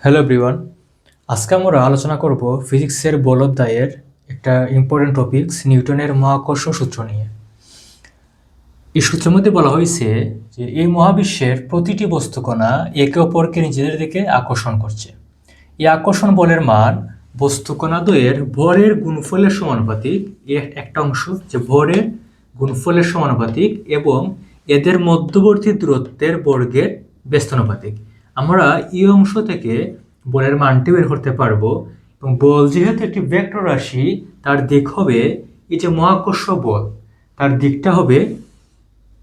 Hello everyone, আজকে আমরা আলোচনা করব ফিজিক্সের বল অধ্যায়ের একটা ইম্পর্টেন্ট টপিকস নিউটনের মহাকর্ষ সূত্র নিয়ে। এই সূত্রের মধ্যে বলা হয়েছে যে এই মহাবিশ্বের প্রতিটি বস্তুকণা একে অপরকে নিজেদের দিকে আকর্ষণ করছে। এই আকর্ষণ বলের মান বস্তুকণা দ্বয়ের ভরের গুণফলের সমানুপাতিক। এর একটা অংশ যে ভরের গুণফলের সমানুপাতিক এবং এদের মধ্যবর্তী দূরত্বের বর্গের ব্যস্তানুপাতিক। আমরা এই অংশ থেকে বলের মানটি বের করতে পারবো এবং বল যেহেতু একটি ভেক্টর রাশি, তার দিক হবে এই যে মহাকর্ষ বল, তার দিকটা হবে,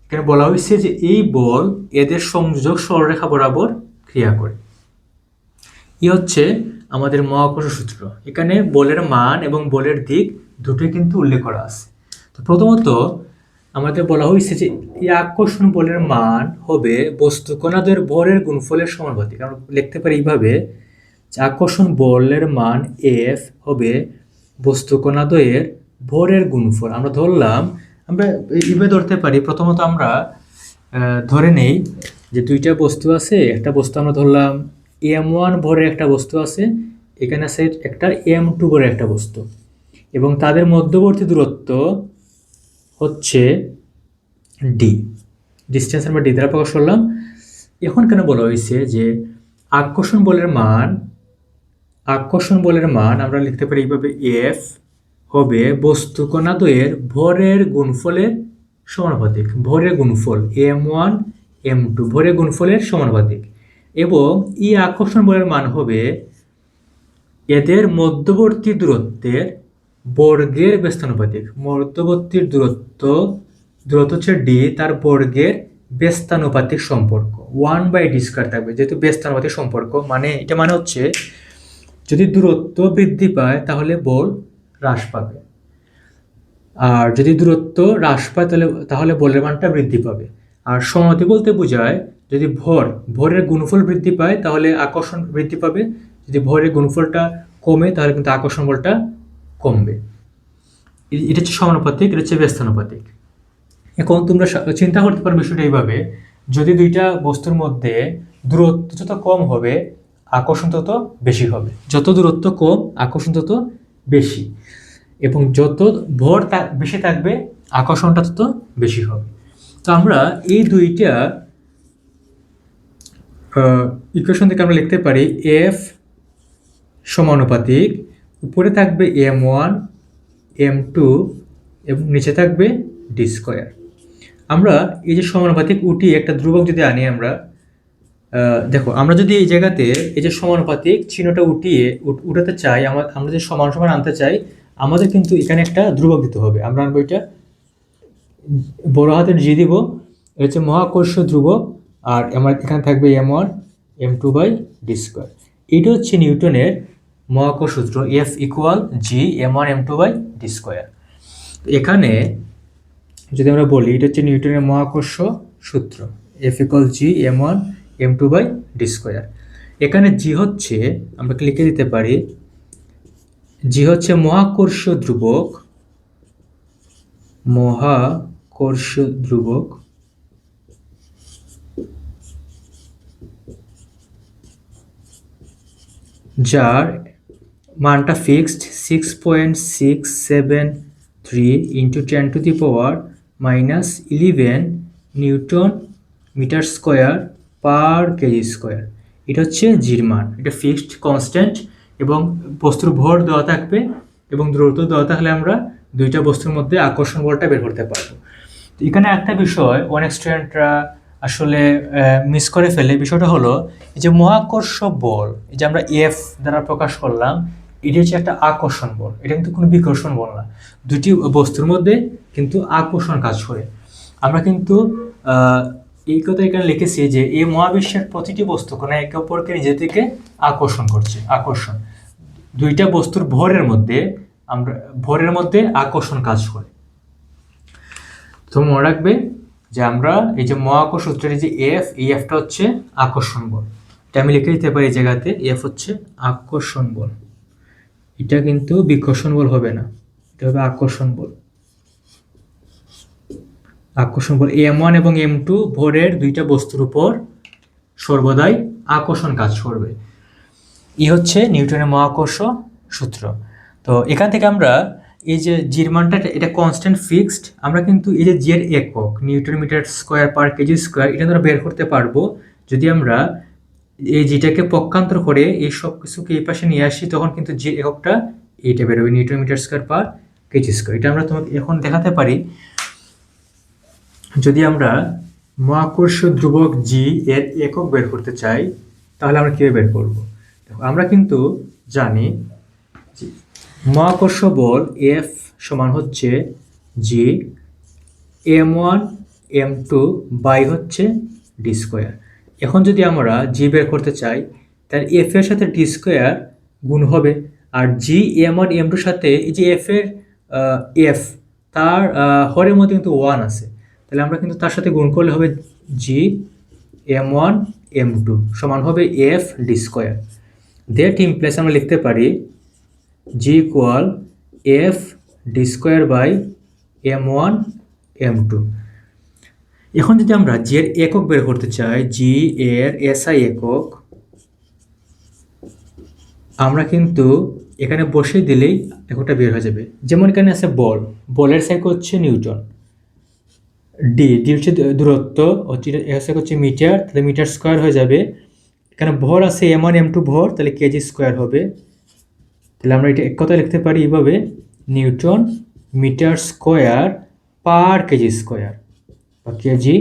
এখানে বলা হয়েছে যে এই বল এদের সংযোজক সরলরেখা বরাবর ক্রিয়া করে। এই হচ্ছে আমাদের মহাকর্ষ সূত্র। এখানে বলের মান এবং বলের দিক দুটোই কিন্তু উল্লেখ করা আছে। তো প্রথমত আমাদের বলা হয়েছে যে এই আকর্ষণ বলের মান হবে বস্তুকণাদের ভরের গুণফলের সমানুপাতিক। আমরা লিখতে পারি এইভাবে যে আকর্ষণ বলের মান এফ হবে বস্তুকণাদ্বয়ের ভরের গুণফল। আমরা ধরলাম, আমরা এইভাবে ধরতে পারি। প্রথমত আমরা ধরে নেই যে দুইটা বস্তু আছে। একটা বস্তু আমরা ধরলাম m1 ভরের একটা বস্তু আছে, এখানে আছে একটা m2 ভরের একটা বস্তু, এবং তাদের মধ্যবর্তী দূরত্ব হচ্ছে ডি। ডিস্টেন্স আমরা ডি দ্বারা প্রকাশ করলাম। এখন কেন বলা হয়েছে যে আকর্ষণ বলের মান আমরা লিখতে পারি এইভাবে এফ হবে বস্তুকণাদ্বয়ের ভরের গুণফলের সমানুপাতিক। ভরের গুণফল m1 m2 ভরের গুণফলের সমানুপাতিক, এবং এই আকর্ষণ বলের মান হবে এদের মধ্যবর্তী দূরত্বের বর্গের ব্যস্তানুপাতিক। মধ্যবর্তী দূরত্ব হচ্ছে ডি, তার বর্গের ব্যস্তানুপাতিক সম্পর্ক 1/d² থাকবে, যেহেতু ব্যস্তানুপাতিক সম্পর্ক। মানে এটা মানে হচ্ছে যদি দূরত্ব বৃদ্ধি পায় তাহলে বল হ্রাস পাবে, আর যদি দূরত্ব হ্রাস পায় তাহলে বলের মানটা বৃদ্ধি পাবে। আর সমানুপাতিক বলতে বোঝায় যদি ভরের গুণফল বৃদ্ধি পায় তাহলে আকর্ষণ বৃদ্ধি পাবে, যদি ভরের গুণফলটা কমে তাহলে কিন্তু আকর্ষণ বলটা কমবে। এটা হচ্ছে সমানুপাতিক, এটা হচ্ছে ব্যস্তানুপাতিক। এখন তোমরা চিন্তা করতে পারো বিষয়টা এইভাবে, যদি দুইটা বস্তুর মধ্যে দূরত্ব যত কম হবে আকর্ষণ তত বেশি হবে, যত দূরত্ব কম আকর্ষণ তত বেশি, এবং যত ভর বেশি থাকবে আকর্ষণটা তত বেশি হবে। তো আমরা এই দুইটা ইকুয়েশন থেকে আমরা লিখতে পারি এফ সমানুপাতিক, উপরে থাকবে m1 m2 এবং নিচে থাকবে d²। আমরা এই যে সমানুপাতিক উঠিয়ে একটা ধ্রুবক যদি আনি, আমরা দেখো, আমরা যদি এই জায়গাতে এই যে সমানুপাতিক চিহ্নটা উঠাতে চাই, আমরা যে সমান সমান আনতে চাই, আমাদের কিন্তু এখানে একটা ধ্রুবক দিতে হবে। আমরা আনবো এটা বড় হাতের জি দিব, এটা হচ্ছে মহাকর্ষ ধ্রুবক, আর আমার এখানে থাকবে m1 m2/d²। এটা হচ্ছে নিউটনের মহাকর্ষ সূত্র F = g m1 m2/d²। এখানে যদি আমরা বলি এটা হচ্ছে নিউটনের মহাকর্ষ সূত্র F = g m1 m2/d²। এখানে জি হচ্ছে, আমরা লিখে দিতে পারি, জি হচ্ছে মহাকর্ষ ধ্রুবক, যার মানটা fixed 6.673 × 10⁻⁻11 newton metre square per kg²। এটা হচ্ছে জির মান, এটা ফিক্সড কনস্ট্যান্ট, এবং বস্তুর ভর দেওয়া থাকবে এবং দূরত্ব দেওয়া থাকলে আমরা দুইটা বস্তুর মধ্যে আকর্ষণ বলটা বের করতে পারবো। তো এখানে একটা বিষয় অনেক স্টুডেন্টরা আসলে মিস করে ফেলে, বিষয়টা হলো এই যে মহাকর্ষ বল, এই যে আমরা এফ দ্বারা প্রকাশ করলাম, এটি হচ্ছে একটা আকর্ষণ বল, এটা কিন্তু কোনো বিকর্ষণ বল না। দুটি বস্তুর মধ্যে কিন্তু আকর্ষণ কাজ করে। আমরা কিন্তু এই কথা এখানে লিখেছি যে এই মহাবিশ্বের প্রতিটি বস্তু কোনো একে অপরকে নিজে থেকে আকর্ষণ করছে। আকর্ষণ দুইটা বস্তুর ভরের মধ্যে আকর্ষণ কাজ করে। তো মনে রাখবে যে আমরা এই যে মহাকর্ষ সূত্রের যে এফ, এই এফটা হচ্ছে আকর্ষণ বল। এটা আমি লিখে দিতে পারি এই জায়গাতে, এফ হচ্ছে আকর্ষণ বল, এটা কিন্তু বিকর্ষণ বল হবে না, এটা হবে আকর্ষণ বল। m1 এবং m2 ভরের দুইটা বস্তুর উপর সর্বদাই আকর্ষণ কাজ করবে। এই হচ্ছে নিউটনের মহাকর্ষ সূত্র। তো এখান থেকে আমরা এই যে জির মানটা এটা কনস্ট্যান্ট ফিক্সড, আমরা কিন্তু এই যে জি এর একক newton metre square per kg square এটা আমরা বের করতে পারবো যদি আমরা এই জিটাকে পক্ষান্তর করে এই সব কিছুকে এই পাশে নিয়ে আসি, তখন কিন্তু জি এককটা এইটা বেরোবে newton metre square per kg square. এটা আমরা তোমাকে এখন দেখাতে পারি। যদি আমরা মহাকর্ষ ধ্রুবক জি এর একক বের করতে চাই তাহলে আমরা কীভাবে বের করব? আমরা কিন্তু জানি মহাকর্ষ বল এফ সমান হচ্ছে জি m1 m2 বাই হচ্ছে ডি স্কোয়ার। এখন যদি আমরা জি বের করতে চাই তাহলে এফ এর সাথে ডি স্কোয়ার গুণ হবে, আর জি m1 m2 সাথে এই যে এফ এর এফ তার হরের মধ্যে কিন্তু 1 আছে, তাহলে আমরা কিন্তু তার সাথে গুণ করলে হবে জি m1 m2 সমান হবে F D square. That implies আমরা লিখতে পারি G equal F D square by m1 m2। এখন যদি আমরা জি এর একক বের করতে চাই, জি এর এসআই একক আমরা কিন্তু এখানে বসে দিলেই এককটা বের হয়ে যাবে। যেমন এখানে আছে বল, বলের সাইক হচ্ছে নিউটন, ডি হচ্ছে দূরত্ব, এসআই হচ্ছে মিটার, তাহলে মিটার স্কোয়ার হয়ে যাবে। এখানে ভর আছে m1 m2 ভর, তাহলে কেজি স্কোয়ার হবে। তাহলে আমরা এটা এক কথা লিখতে পারি এইভাবে, newton metre square per kg square বা কেজি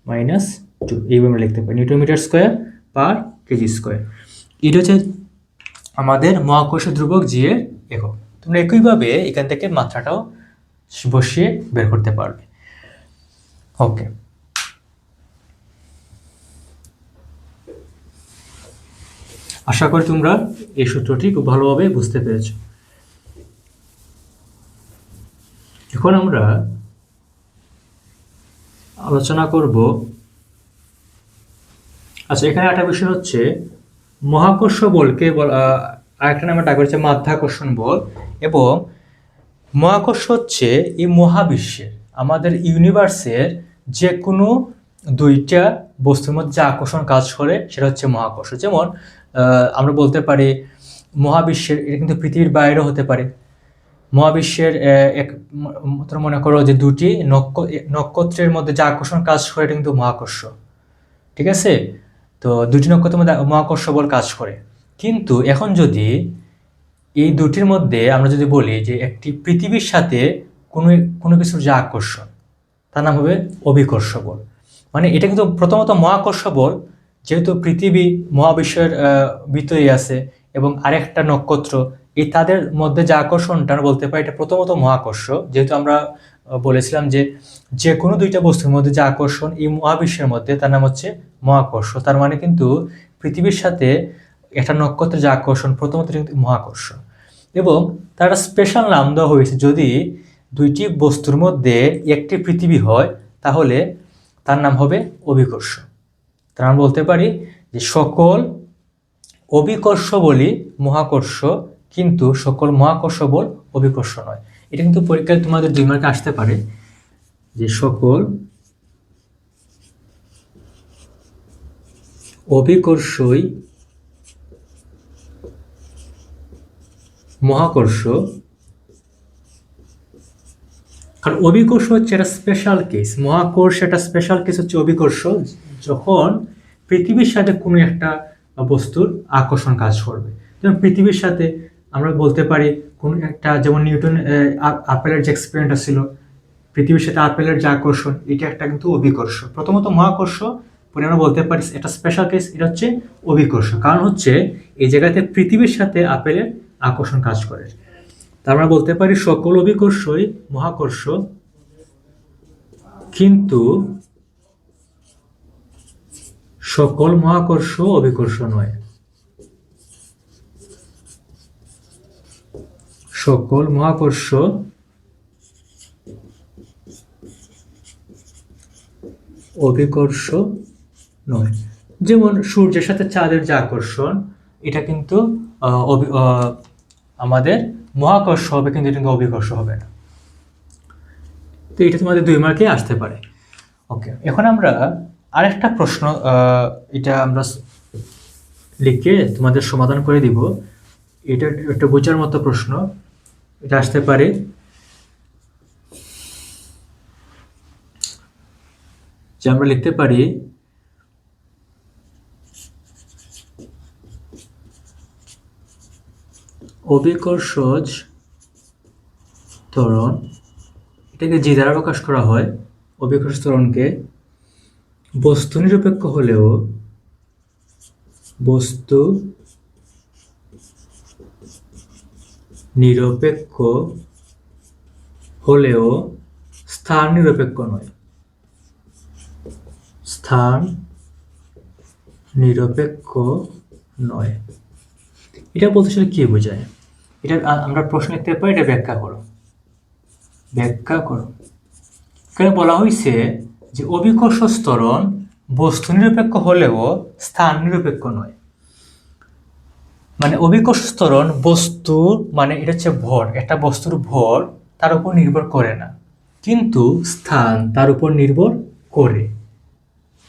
মাইনাস 2, এইভাবে আমরা লিখতে পারি newton metre square per kg square. এটা হচ্ছে আমাদের মহাকর্ষ ধ্রুবক জি এর একক। তোমরা একইভাবে এখান থেকে মাত্রাটাও বসিয়ে বের করতে পারবে। ওকে, আশা করি তোমরা এই সূত্রটি খুব ভালোভাবে বুঝতে পেরেছ। এখন আমরা আলোচনা করব, আচ্ছা এখানে একটা বিষয় হচ্ছে মহাকর্ষ বলকে আরেকটা নামে ডাকা হচ্ছে মাধ্যাকর্ষণ বল। এবং মহাকর্ষ হচ্ছে এই মহাবিশ্বের আমাদের ইউনিভার্সের যে কোনো দুইটা বস্তুর মধ্যে যে আকর্ষণ কাজ করে সেটা হচ্ছে মহাকর্ষ। যেমন আমরা বলতে পারি মহাবিশ্বের, এটা কিন্তু পৃথিবীর বাইরেও হতে পারে। মহাবিশ্বের এক মনে করো যে দুটি নক্ষত্রের মধ্যে যে আকর্ষণ কাজ করে এটা কিন্তু মহাকর্ষ, ঠিক আছে? তো দুটি নক্ষত্রের মধ্যে মহাকর্ষ বল কাজ করে। কিন্তু এখন যদি এই দুটির মধ্যে আমরা যদি বলি যে একটি পৃথিবীর সাথে কোনো কোনো কিছুর যে আকর্ষণ তার নাম হবে অভিকর্ষ বল। মানে এটা কিন্তু প্রথমত মহাকর্ষ বল, যেহেতু পৃথিবী মহাবিশ্বের ভিতরে আছে এবং আরেকটা নক্ষত্র, এই তাদের মধ্যে যে আকর্ষণটা আমরা বলতে পারি এটা প্রথমত মহাকর্ষ। যেহেতু আমরা বলেছিলাম যে যে কোনো দুইটা বস্তুর মধ্যে যে আকর্ষণ এই মহাবিশ্বের মধ্যে তার নাম হচ্ছে মহাকর্ষ। তার মানে কিন্তু পৃথিবীর সাথে একটা নক্ষত্রের যে আকর্ষণ প্রথমত কিন্তু মহাকর্ষ। এবং তার স্পেশাল নাম দেওয়া হয়েছে, যদি দুইটি বস্তুর মধ্যে একটি পৃথিবী হয় তাহলে তার নাম হবে অভিকর্ষ। তার আমরা বলতে পারি যে সকল অভিকর্ষ বলই মহাকর্ষ, কিন্তু সকল মহাকর্ষ বল অভিকর্ষ নয়। এটা কিন্তু পরীক্ষায় তোমাদের 2 মার্কে আসতে পারে যে সকল অভিকর্ষই মহাকর্ষ। কারণ অভিকর্ষ হচ্ছে একটা স্পেশাল কেস, মহাকর্ষ একটা স্পেশাল কেস হচ্ছে অভিকর্ষ, যখন পৃথিবীর সাথে কোনো একটা বস্তুর আকর্ষণ কাজ করবে। যেমন পৃথিবীর সাথে আমরা বলতে পারি কোন একটা, যেমন নিউটন আপেলের যে এক্সপেরিমেন্টটা ছিল, পৃথিবীর সাথে আপেলের যে আকর্ষণ, এটা একটা কিন্তু অভিকর্ষ। প্রথমত মহাকর্ষ, পরে আমরা বলতে পারি একটা স্পেশাল কেস এটা হচ্ছে অভিকর্ষ, কারণ হচ্ছে এই জায়গাতে পৃথিবীর সাথে আপেলের আকর্ষণ কাজ করে। তা আমরা বলতে পারি সকল অভিকর্ষই মহাকর্ষ, কিন্তু সকল মহাকর্ষ অভিকর্ষ নয়। সকল মহাকর্ষ অভিকর্ষ নয়। যেমন সূর্যের সাথে চাঁদের যে আকর্ষণ, এটা কিন্তু আমাদের মহাকর্ষ হবে, কিন্তু এটা কিন্তু অভিকর্ষ হবে না। তো এটা তোমাদের 2 মার্কে আসতে পারে। ওকে, এখন আমরা আরেকটা প্রশ্ন, এটা আমরা লিখে তোমাদের সমাধান করে দিব। এটা একটা বোঝার মতো প্রশ্ন, এটা আসতে পারে। যে আমরা লিখতে পারি অভিকর্ষজ ত্বরণ, এটাকে জি দ্বারা প্রকাশ করা হয়। অভিকর্ষজ ত্বরণকে বস্তু নিরপেক্ষ হলেও স্থান নিরপেক্ষ নয়। স্থান নিরপেক্ষ নয়, এটা বলতে আসলে কি বোঝায়? এটা আমরা প্রশ্ন লিখতে পারি, এটা ব্যাখ্যা করো। এখানে বলা হয়েছে যে অভিকর্ষজ ত্বরণ বস্তু নিরপেক্ষ হলেও স্থান নিরপেক্ষ নয়। মানে অভিকর্ষজ ত্বরণ বস্তু, মানে এটা হচ্ছে ভর, একটা বস্তুর ভর তার উপর নির্ভর করে না, কিন্তু স্থান তার উপর নির্ভর করে।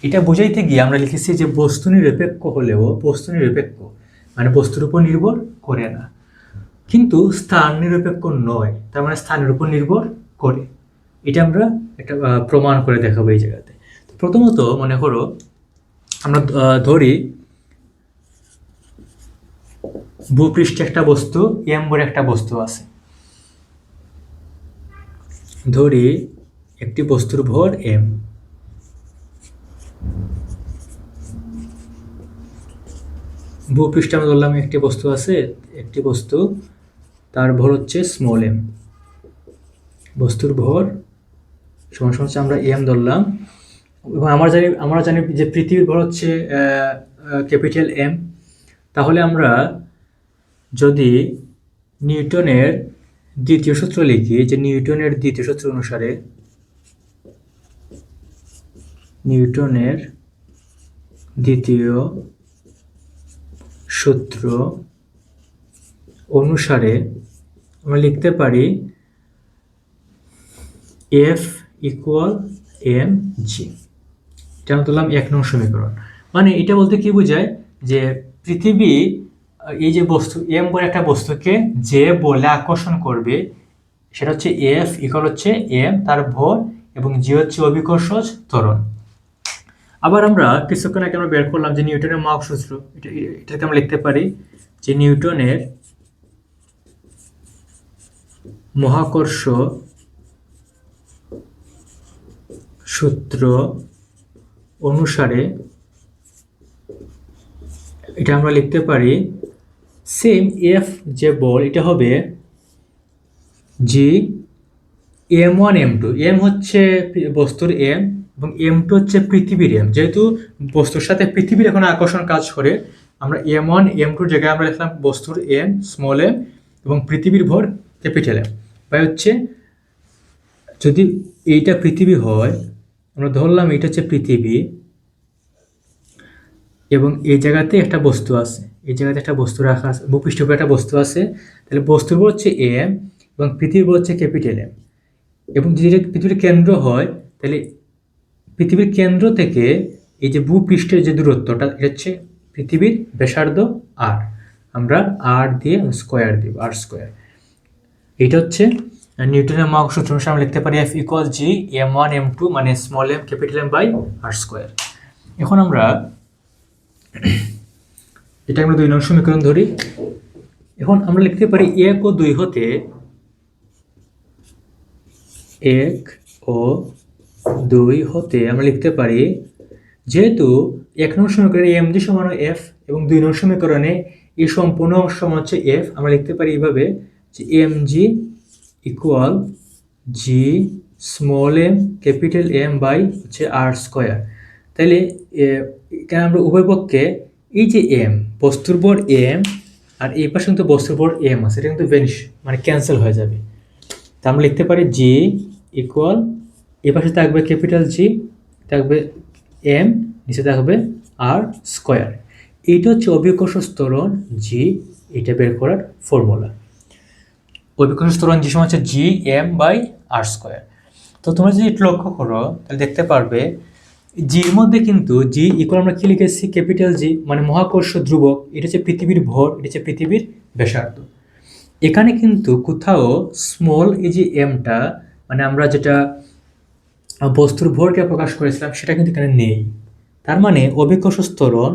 এটা বোঝাইতে গিয়ে আমরা লিখেছি যে বস্তু নিরপেক্ষ হলেও, মানে বস্তুর উপর নির্ভর করে না, কিন্তু স্থান নিরপেক্ষ নয়, তার মানে স্থানের উপর নির্ভর করে। এটা আমরা একটা প্রমাণ করে দেখাবো এই জায়গাতে। প্রথমত মনে করো আমরা ধরি ভূপৃষ্ঠে একটা বস্তু এম বলে একটা বস্তু আছে। ধরি একটি বস্তুর ভর এম, ভূপৃষ্ঠে আমরা ধরলাম একটি বস্তু আছে, একটি বস্তু, তার ভর হচ্ছে স্মল এম। বস্তুর ভর সমান সমান হচ্ছে আমরা এম ধরলাম, এবং আমরা জানি যে পৃথিবীর ভর হচ্ছে ক্যাপিটাল এম। তাহলে আমরা যদি নিউটনের দ্বিতীয় সূত্র লিখি, যে নিউটনের দ্বিতীয় সূত্র অনুসারে, নিউটনের দ্বিতীয় সূত্র অনুসারে আমরা লিখতে পারি এফ ইকুয়াল এম জি। এটা আমরা ধরলাম 1 নং সমীকরণ। মানে এটা বলতে কি বোঝায় যে পৃথিবী এই যে বস্তু এম বলে একটা বস্তুকে যে বলে আকর্ষণ করবে, সেটা হচ্ছে এফ ইকুয়াল হচ্ছে এম তার ভর, এবং জি হচ্ছে অভিকর্ষজ ত্বরণ। আবার আমরা কিছুক্ষণ আগে আমরা বের করলাম যে নিউটনের মহাকর্ষ সূত্র, এটাকে আমরা লিখতে পারি যে নিউটনের মহাকর্ষ সূত্র অনুসারে এটা আমরা লিখতে পারি সেম এফ যে বল, এটা হবে জি m1 m2। এম হচ্ছে বস্তুর এম এবং m2 হচ্ছে পৃথিবীর এম। যেহেতু বস্তুর সাথে পৃথিবীর এখন আকর্ষণ কাজ করে, আমরা m1 m2 জায়গায় আমরা লিখলাম বস্তুর এম স্মল এম এবং পৃথিবীর ভর ক্যাপিটাল এম। বা হচ্ছে যদি এইটা পৃথিবী হয়, আমরা ধরলাম এটা হচ্ছে পৃথিবী, এবং এই জায়গাতে একটা বস্তু আছে, এই জায়গাতে একটা বস্তু রাখা আছে, ভূপৃষ্ঠের উপরে একটা বস্তু আছে, তাহলে বস্তুর ভর হচ্ছে এম এবং পৃথিবীর ভর হচ্ছে ক্যাপিটাল এম। এবং যদি এটা পৃথিবীর কেন্দ্র হয়, তাহলে পৃথিবীর কেন্দ্র থেকে এই যে ভূপৃষ্ঠের যে দূরত্বটা, এটা হচ্ছে পৃথিবীর ব্যাসার্ধ আর, আমরা আর দিয়ে স্কোয়ার দিব, আর স্কোয়ার। এটা হচ্ছে নিউটনের মহাকর্ষ সূত্র অনুসারে আমরা লিখতে পারি F equal G m1 m2 মানে small M capital M by R square. এখন আমরা এটা আমরা 2 নং সমীকরণ ধরি। এখন আমরা লিখতে পারি 1 ও 2 হতে, 1 ও 2 হতে আমরা লিখতে পারি, যেহেতু 1 নং সমীকরণে এম জি সমান এফ এবং 2 নং সমীকরণে এই সম্পূর্ণ অংশ সমান হচ্ছে এফ, আমরা লিখতে পারি এইভাবে যে M G equal G small M capital M by হচ্ছে আর স্কোয়ার। তাহলে এখানে আমরা উভয় পক্ষে এই যে এম বস্তুর ভর এম আর এই পাশে কিন্তু বস্তুর ভর এম আছে, এটা কিন্তু ভ্যানিশ মানে ক্যান্সেল হয়ে যাবে। তা আমরা লিখতে পারি জি ইকুয়াল, এ পাশে থাকবে ক্যাপিটাল জি, থাকবে এম, নিচে থাকবে আর স্কোয়ার। এইটা হচ্ছে অভিকর্ষজ ত্বরণ জি, এটা বের করার ফর্মুলা। অভিকর্ষজ ত্বরণ জি সমান হচ্ছে G M by R square. তো তোমরা যদি একটু লক্ষ্য করো তাহলে দেখতে পারবে জির মধ্যে কিন্তু জি ইকুয়াল আমরা কি লিখেছি, ক্যাপিটাল জি, মানে মহাকর্ষ ধ্রুবক, এটা হচ্ছে পৃথিবীর ভর, এটা হচ্ছে পৃথিবীর ব্যাসার্ধ। এখানে কিন্তু কোথাও স্মল এই যে এমটা, মানে আমরা যেটা বস্তুর ভরকে প্রকাশ করেছিলাম সেটা কিন্তু এখানে নেই। তার মানে অভিকর্ষ ত্বরণ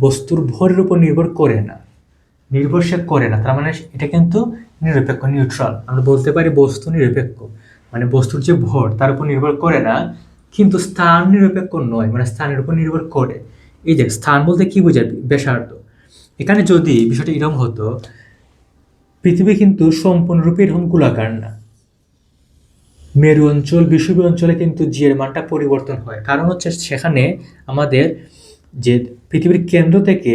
বস্তুর ভরের উপর নির্ভর করে না, নির্ভরশীল করে না। তার মানে এটা কিন্তু নিরপেক্ষ, নিউট্রাল। আমরা বলতে পারি বস্তু নিরপেক্ষ, মানে বস্তুর যে ভর তার উপর নির্ভর করে না, কিন্তু স্থান নিরপেক্ষ নয়, মানে স্থানের উপর নির্ভর করে। এই যে স্থান বলতে কি বোঝায়, ব্যাসার্ধ। এখানে যদি বিষয়টা এরকম হতো, পৃথিবী কিন্তু সম্পূর্ণরূপে এরকম গোলাকার না। মেরু অঞ্চল, বিষুবীয় অঞ্চলে কিন্তু জি এর মানটা পরিবর্তন হয়, কারণ হচ্ছে সেখানে আমাদের যে পৃথিবীর কেন্দ্র থেকে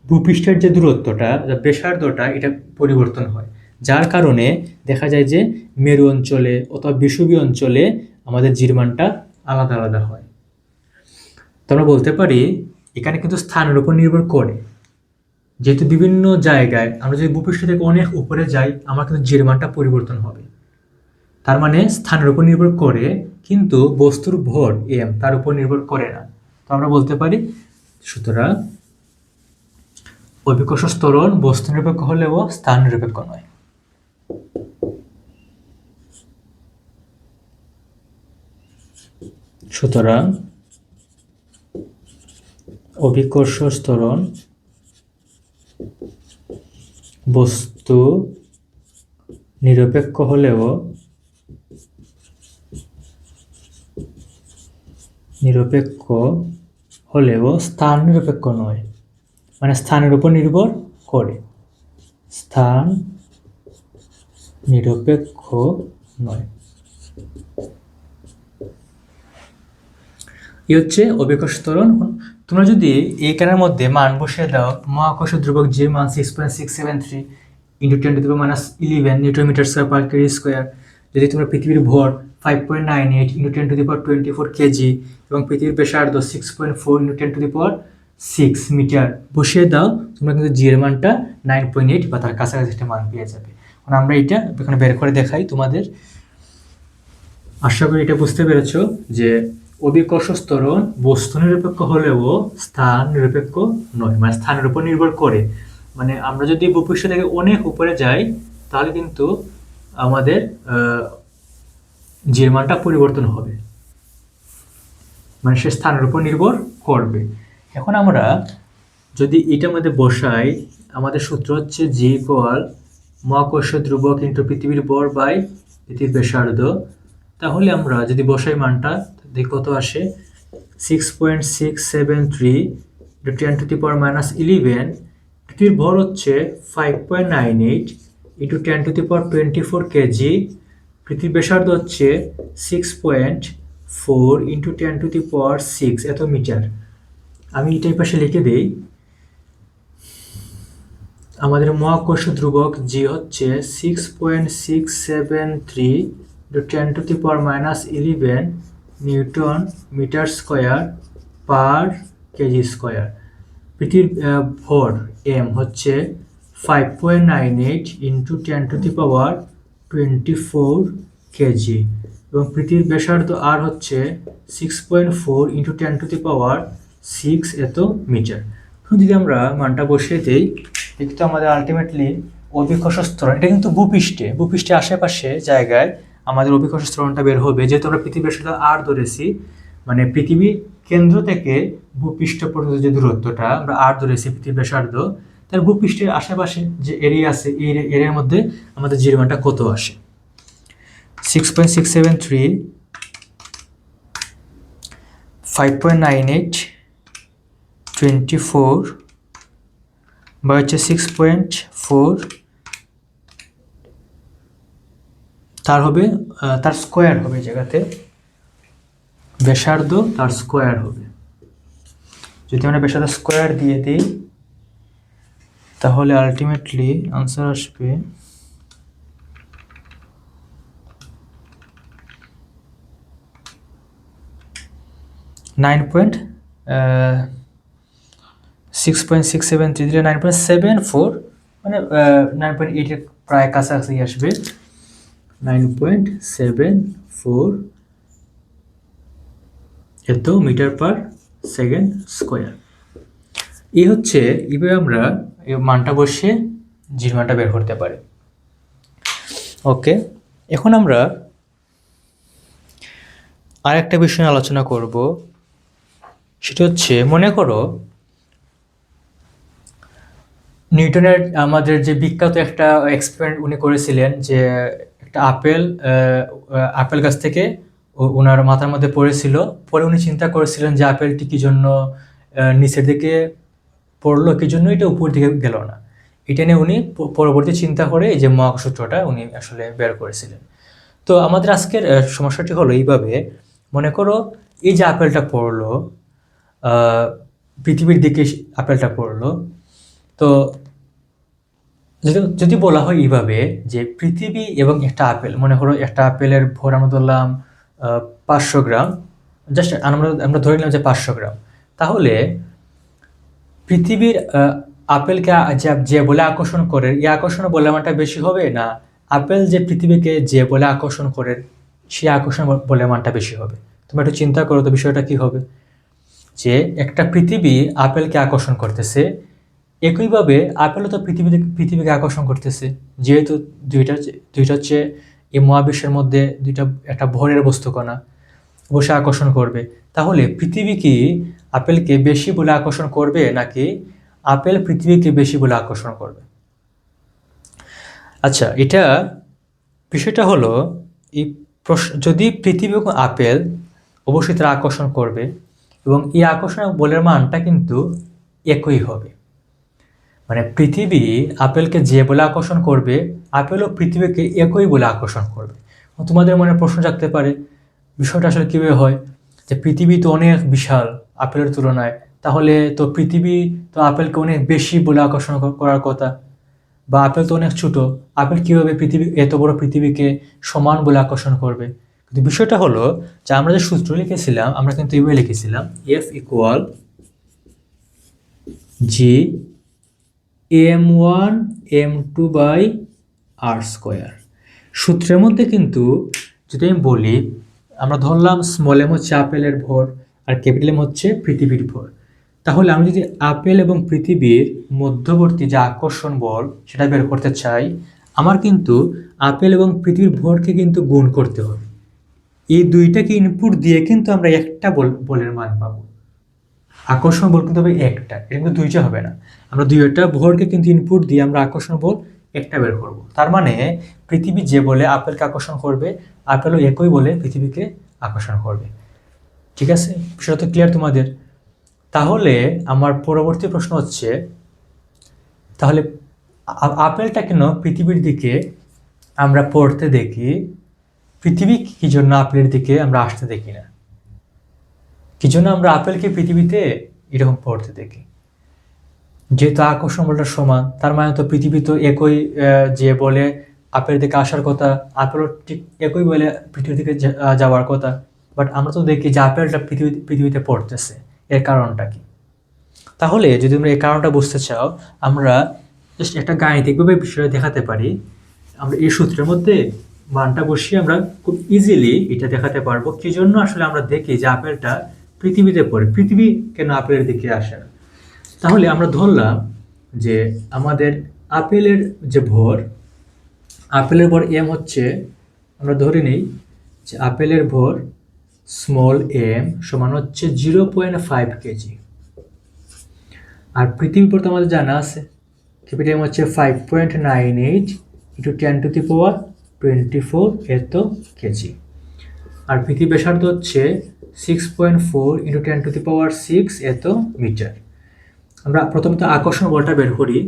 ভূপৃষ্ঠের যে দূরত্বটা, ব্যাসার্ধটা, এটা পরিবর্তন হয়। যার কারণে দেখা যায় যে মেরু অঞ্চলে অথবা বিষুবীয় অঞ্চলে আমাদের জির মানটা আলাদা আলাদা হয়। তো আমরা বলতে পারি এখানে কিন্তু স্থানের উপর নির্ভর করে। যেহেতু বিভিন্ন জায়গায় আমরা যদি ভূপৃষ্ঠ থেকে অনেক উপরে যাই, আমার কিন্তু জির মানটা পরিবর্তন হবে। তার মানে স্থানের উপর নির্ভর করে, কিন্তু বস্তুর ভর এম তার উপর নির্ভর করে না। তো আমরা বলতে পারি সুতরাং অভিকর্ষ ত্বরণ বস্তু নিরপেক্ষ হলেও স্থান নিরপেক্ষ নয়। সুতরাং অভিকর্ষ ত্বরণ বস্তু নিরপেক্ষ হলেও স্থান নিরপেক্ষ নয়, মানে স্থানের উপর নির্ভর করে, স্থান নিরপেক্ষ নয়। এই হচ্ছে অভিকর্ষ ত্বরণ। তোমরা যদি এইখানের মধ্যে মান বসিয়ে দাও, মহাকর্ষ ধ্রুবক যে মান 6.673 into 10⁻11 newton metre square per kg square, যদি তোমরা পৃথিবীর ভর 5.98 ইন্টু 10⁻24 কেজি এবং পৃথিবীর ব্যাসার্ধ 6.4 ইন্টু 10⁻6 মিটার বসিয়ে দাও, তোমরা কিন্তু জি এর মানটা 9.8 বা তার কাছাকাছি একটা মান পেয়ে যাবে। কারণ আমরা এটা এখানে বের করে দেখাই তোমাদের। আশা করি এটা বুঝতে পেরেছ যে অভিকর্ষ ত্বরণ বস্তু নিরপেক্ষ হলেও স্থান নিরপেক্ষ নয়, মানে স্থানের উপর নির্ভর করে। মানে আমরা যদি ভূপৃষ্ঠ থেকে অনেক উপরে যাই, তাহলে কিন্তু আমাদের জির মানটা পরিবর্তন হবে, মানে সে স্থানের উপর নির্ভর করবে। এখন আমরা যদি এটার মধ্যে বসাই, আমাদের সূত্র হচ্ছে জি ইকুয়াল মহাকর্ষ ধ্রুবক ইন্টু পৃথিবীর ভর বাই পৃথিবীর ব্যাসার্ধ। তাহলে আমরা যদি বসাই মানটা, দেখি কত আসে। 6.673 10⁻11। পৃথিবীর ভর হচ্ছে 5.98 ইন্টু 10⁻24 কেজি। পৃথিবীর ব্যাসার্ধ হচ্ছে 6.4 ইন্টু 10⁻6 এত মিটার। আমি এটাই পাশে লিখে দিই। আমাদের মহাকর্ষ ধ্রুবক জি হচ্ছে 6.673 10⁻11 newton metre square per kg square. পৃথিবীর ভর এম হচ্ছে 5.98 ইন্টু 10⁻24 কেজি এবং পৃথিবীর ব্যাসার্ধ আর হচ্ছে 6.4 ইন্টু 10⁻6 এত মিটার। যদি আমরা মানটা বসিয়ে দিই, কিন্তু আমাদের আলটিমেটলি অভিকর্ষ ত্বরণ, এটা কিন্তু ভূপৃষ্ঠে আশেপাশে জায়গায় আমাদের অভিকর্ষ ত্বরণটা বের হবে। যেহেতু আমরা পৃথিবীর সাথে আর ধরেছি, মানে পৃথিবীর কেন্দ্র থেকে ভূপৃষ্ঠ পর্যন্ত যে দূরত্বটা আমরা আর ধরেছি পৃথিবীর ব্যাসার্ধ, তার ভূপৃষ্ঠের আশেপাশে যে এরিয়া আছে, এই এরিয়ার মধ্যে আমাদের জির মানটা কত আসে। 6.673 5.98 24 বা হচ্ছে 6.4, তার হবে তার স্কোয়ার হবে, জায়গাতে ব্যাসার্ধ তার স্কোয়ার হবে। যদি আমরা ব্যাসার্ধ স্কোয়ার দিয়ে দিই, তাহলে আলটিমেটলি আনসার আসবে 6.673 9.74, মানে 9.8 এর প্রায় কাছাকাছি আসবে। 9.74 এত মিটার পার সেকেন্ড স্কোয়ার। এই হচ্ছে এইভাবে আমরা এই মানটা বসিয়ে জির মানটা বের করতে পারি। ওকে, এখন আমরা আর একটা বিষয় নিয়ে আলোচনা করব, সেটা হচ্ছে মনে করো নিউটনের আমাদের যে বিখ্যাত একটা এক্সপেরিমেন্ট উনি করেছিলেন, যে একটা আপেল গাছ থেকে ওনার মাথার মধ্যে পড়েছিল। পরে উনি চিন্তা করেছিলেন যে আপেলটি কি জন্য নিচের দিকে পড়লো, কি জন্য এটা উপর দিকে গেল না। এটা নিয়ে উনি পরবর্তী চিন্তা করে এই যে মহাকর্ষ সূত্রটা উনি আসলে বের করেছিলেন। তো আমাদের আজকের সমস্যাটি হলো এইভাবে, মনে করো এই যে আপেলটা পড়লো, পৃথিবীর দিকে আপেলটা পড়লো। তো যদি বলা হয় এইভাবে যে পৃথিবী এবং একটা আপেল, মনে করো একটা আপেলের ভর আমরা ধরলাম 500 গ্রাম, জাস্ট আমরা ধরে নিলাম যে 500 গ্রাম। তাহলে পৃথিবীর আপেলকে যে বলে আকর্ষণ করে, এই আকর্ষণ বলে মানটা বেশি হবে, না আপেল যে পৃথিবীকে যে বলে আকর্ষণ করে সেই আকর্ষণ বলে মানটা বেশি হবে? তুমি একটু চিন্তা করো তো বিষয়টা কি হবে। যে একটা পৃথিবী আপেলকে আকর্ষণ করতেছে, একইভাবে আপেলও তো পৃথিবীকে আকর্ষণ করতেছে, যেহেতু দুইটা হচ্ছে এই মহাবিশ্বের মধ্যে একটা ভরের বস্তুকণা, অবশ্যই আকর্ষণ করবে। তাহলে পৃথিবী কি আপেলকে বেশি বলে আকর্ষণ করবে, নাকি আপেল পৃথিবীকে বেশি বলে আকর্ষণ করবে? আচ্ছা, বিষয়টা হলো এই যদি পৃথিবী এবং আপেল, অবশ্যই তারা আকর্ষণ করবে, এবং এই আকর্ষণ বলের মানটা কিন্তু একই হবে। মানে পৃথিবী আপেলকে যে বলে আকর্ষণ করবে, আপেলও পৃথিবীকে একই বলে আকর্ষণ করবে। তোমাদের মনে প্রশ্ন জাগতে পারে, বিষয়টা আসলে কীভাবে হয়? যে পৃথিবী তো অনেক বিশাল আপেলের তুলনায়, তাহলে তো পৃথিবী তো আপেলকে অনেক বেশি বলে আকর্ষণ করার কথা, বা আপেল তো অনেক ছোট, আপেল কীভাবে এত বড় পৃথিবীকে সমান বলে আকর্ষণ করবে? কিন্তু বিষয়টা হলো যে আমরা যে সূত্র লিখেছিলাম, আমরা কিন্তু এইভাবে লিখেছিলাম F equal G m1 m2 by r square. সূত্রের মধ্যে কিন্তু যদি আমি বলি, আমরা ধরলাম স্মল এম হচ্ছে আপেলের ভর আর ক্যাপিটাল এম হচ্ছে পৃথিবীর ভর। তাহলে আমি যদি আপেল এবং পৃথিবীর মধ্যবর্তী যে আকর্ষণ বল সেটা বের করতে চাই, আমার কিন্তু আপেল এবং পৃথিবীর ভরকে কিন্তু গুণ করতে হবে। এই দুইটাকে ইনপুট দিয়ে কিন্তু আমরা একটা বলের মান পাবো। আকর্ষণ বল কিন্তু হবে একটা, এটা কিন্তু দুইটা হবে না। আমরা দুইটা ভরকে কিন্তু ইনপুট দিয়ে আমরা আকর্ষণ বল একটা বের করব। তার মানে পৃথিবী যে বলে আপেলকে আকর্ষণ করবে, আপেলও একই বলে পৃথিবীকে আকর্ষণ করবে। ঠিক আছে, বিষয়টা তো ক্লিয়ার তোমাদের? তাহলে আমার পরবর্তী প্রশ্ন হচ্ছে, তাহলে আপেলটা কেন পৃথিবীর দিকে আমরা পড়তে দেখি, পৃথিবী কি জন্য আপেলের দিকে আমরা আসতে দেখি না? কি জন্য আমরা আপেলকে পৃথিবীতে এরকম পড়তে দেখি? যেহেতু আকর্ষণ বলটা সমান, তার মানে তো পৃথিবী তো একই, যে বলে আপেলের দিকে আসার কথা, আপেলও ঠিক একই বলে পৃথিবীর দিকে যাওয়ার কথা। বাট আমরা তো দেখি যে আপেলটা পৃথিবীতে পড়তেছে, এর কারণটা কি? তাহলে যদি আমরা এই কারণটা বুঝতে চাও, আমরা জাস্ট একটা গাণিতিকভাবে বিষয়টা দেখাতে পারি। আমরা এই সূত্রের মধ্যে মানটা বসিয়ে আমরা খুব ইজিলি এটা দেখাতে পারবো কি জন্য আসলে আমরা দেখি যে আপেলটা পৃথিবীতে পড়ে, পৃথিবী কেন আপেলের দিকে আসে না। তাহলে আমরা ধরলাম যে আমাদের আপেলের যে ভর, আপেলের ভর এম হচ্ছে, আমরা ধরে নিই যে আপেলের ভর স্মল এম সমান হচ্ছে 0.5 কেজি। আর পৃথিবীর ভর তো আমাদের জানা আছে, ক্যাপিটাল এম হচ্ছে 5.98 ইন্টু 10⁻24 এত কেজি। আর পৃথিবীর ব্যাসার্ধ হচ্ছে 6.4 ইন্টু 10⁻6 এত মিটার। আমরা প্রথমত আকর্ষণ বলটা বের করি।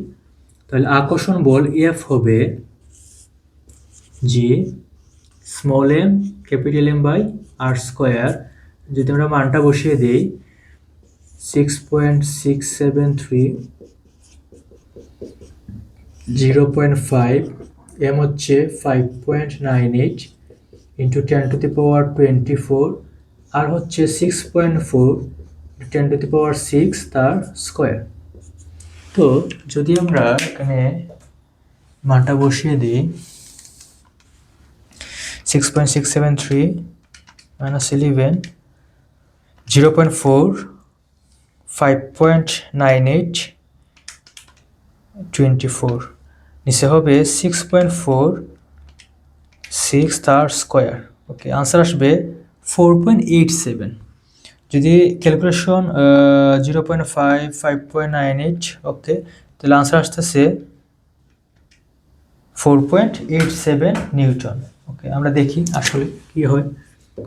তাহলে আকর্ষণ বল এফ হবে G small M capital M by R square. যদি আমরা মানটা বসিয়ে দিই 6.673, 0.5, এম হচ্ছে 5.98 ইন্টু 10⁻24, আর হচ্ছে 6.4 10⁻6 তার স্কোয়ার। তো যদি আমরা এখানে মানটা বসিয়ে দিই 6.673 - 11, 0.4, 5.98, 24, নিচে হবে 6.4, 6 তার স্কোয়ার। ওকে, আনসার আসবে 4.87। যদি ক্যালকুলেশন 0.5, 5.98, ওকে, তাহলে আনসার আসতেছে 4.87 নিউটন। ওকে, আমরা দেখি আসলে কি হয়।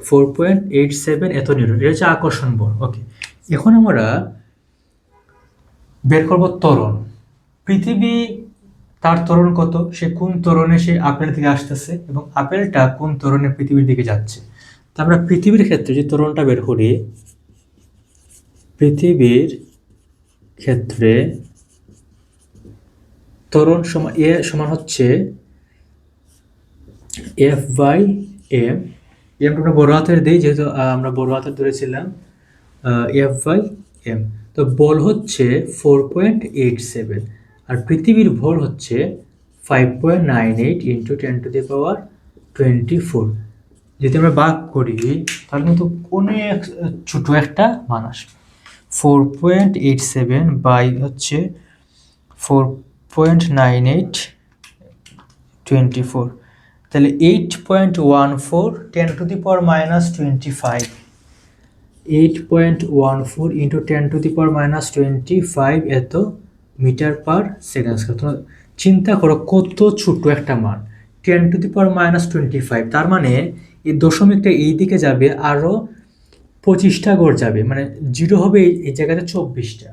4.87 এত নিউটন, এটা হচ্ছে আকর্ষণ বল। ওকে, এখন আমরা বের করব ত্বরণ। পৃথিবী তার ত্বরণ কত, সে কোন ত্বরণে সে আপেল থেকে আসতেছে এবং আপেলটা কোন ত্বরণে পৃথিবীর দিকে যাচ্ছে। তা আমরা পৃথিবীর ক্ষেত্রে যে ত্বরণটা বের করি, পৃথিবীর ক্ষেত্রে ত্বরণ সমান এ সমান হচ্ছে এফ বাই এম। এমটা আমরা বড় হাতের দিই, যেহেতু আমরা বড় হাতের ধরেছিলাম। F by M. তো বল হচ্ছে 4.87 আর পৃথিবীর ভর হচ্ছে 5.98 ইন্টু 10⁻²৪। যদি আমরা ভাগ করি তাহলে কিন্তু অনেক ছোট একটা মান আসবে। 4.87 বাই হচ্ছে 4.98, 24, তাহলে 8.14 10⁻25। 8.14 ইন্টু 10⁻25 এত মিটার পার সেকেন্ড স্কয়ার। তোমরা চিন্তা করো কত ছোট একটা মান, 10⁻25। তার মানে এই দশমিকটা এই দিকে যাবে আরও 25টা গড় যাবে, মানে জিরো হবে এই জায়গাতে 24টা।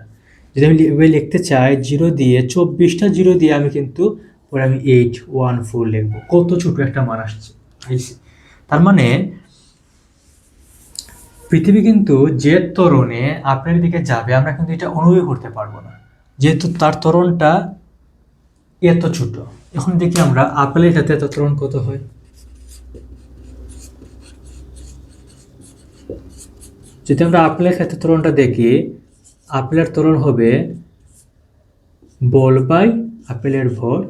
যদি আমি লিখতে চাই 0 দিয়ে 24টা 0 দিয়ে আমি কিন্তু পরে আমি 814 লিখবো। কত ছোট একটা মান আসছে। তার মানে পৃথিবী কিন্তু যে ত্বরণে আপেলের দিকে যাবে আমরা কিন্তু এটা অনুভব করতে পারবো না, যেহেতু তার ত্বরণটা এত ছোট। এখন দেখি আমরা আপেলের সাথে এত ত্বরণ কত হয়। যদি আমরা আপেলের ক্ষেত্রে ত্বরণটা দেখি, আপেলের ত্বরণ হবে বল বাই আপেলের ভর।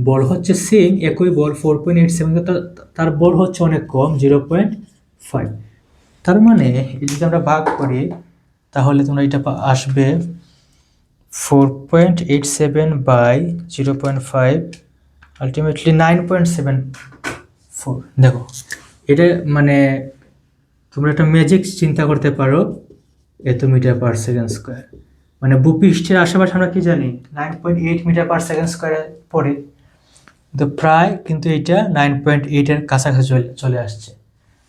বল হচ্ছে সেম, একই বল 4.87, তার বল হচ্ছে অনেক কম 0.5। তার মানে যদি আমরা ভাগ করি তাহলে তোমরা এটা আসবে 4.87 বাই 0.5, আলটিমেটলি 9.74। দেখো এটা মানে তোমরা একটা ম্যাজিক চিন্তা করতে পারো, এত মিটার পার সেকেন্ড স্কোয়ার, মানে ভূপৃষ্ঠের আশেপাশে আমরা কি জানি 9.8 মিটার পার সেকেন্ড স্কোয়ারে পড়ে, তো প্রায় কিন্তু এটা 9.8 এর কাছাকাছি চলে আসছে।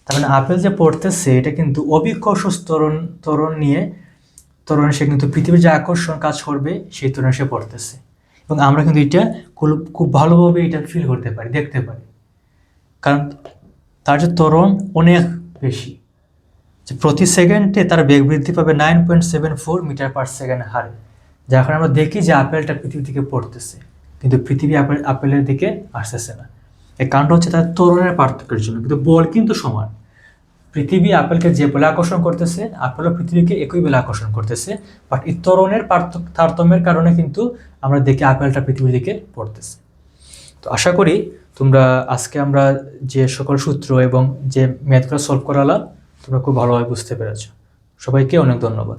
তার মানে আপেল যে পড়তেছে এটা কিন্তু অভিকর্ষ ত্বরণ নিয়ে, ত্বরণে সে কিন্তু পৃথিবীর যে আকর্ষণ কাজ করবে সেই ত্বরণে সে পড়তেছে। এবং আমরা কিন্তু এটা খুব ভালোভাবে এটা ফিল করতে পারি, দেখতে পারি, কারণ তার যে ত্বরণ অনেক বেশি, যে প্রতি সেকেন্ডে তার বেগ বৃদ্ধি পাবে 9.74 মিটার পার সেকেন্ড হারে, যার কারণে আমরা দেখি যে আপেলটা পৃথিবীর দিকে পড়তেছে কিন্তু পৃথিবী আপেলের দিকে আসতেছে না। এই কারণটা হচ্ছে তার ত্বরণের পার্থক্যের জন্য, কিন্তু বল কিন্তু সমান। পৃথিবী আপেলকে যে বলে আকর্ষণ করতেছে, আপেলও পৃথিবীকে একই বলে আকর্ষণ করতেছে, বাট এই ত্বরণের তারতম্যের কারণে কিন্তু আমরা দেখি আপেলটা পৃথিবীর দিকে পড়তেছে। তো আশা করি তোমরা আজকে আমরা যে সকল সূত্র এবং যে ম্যাথগুলো সলভ করালাম তোমরা খুব ভালোভাবে বুঝতে পেরেছো। সবাইকে অনেক ধন্যবাদ।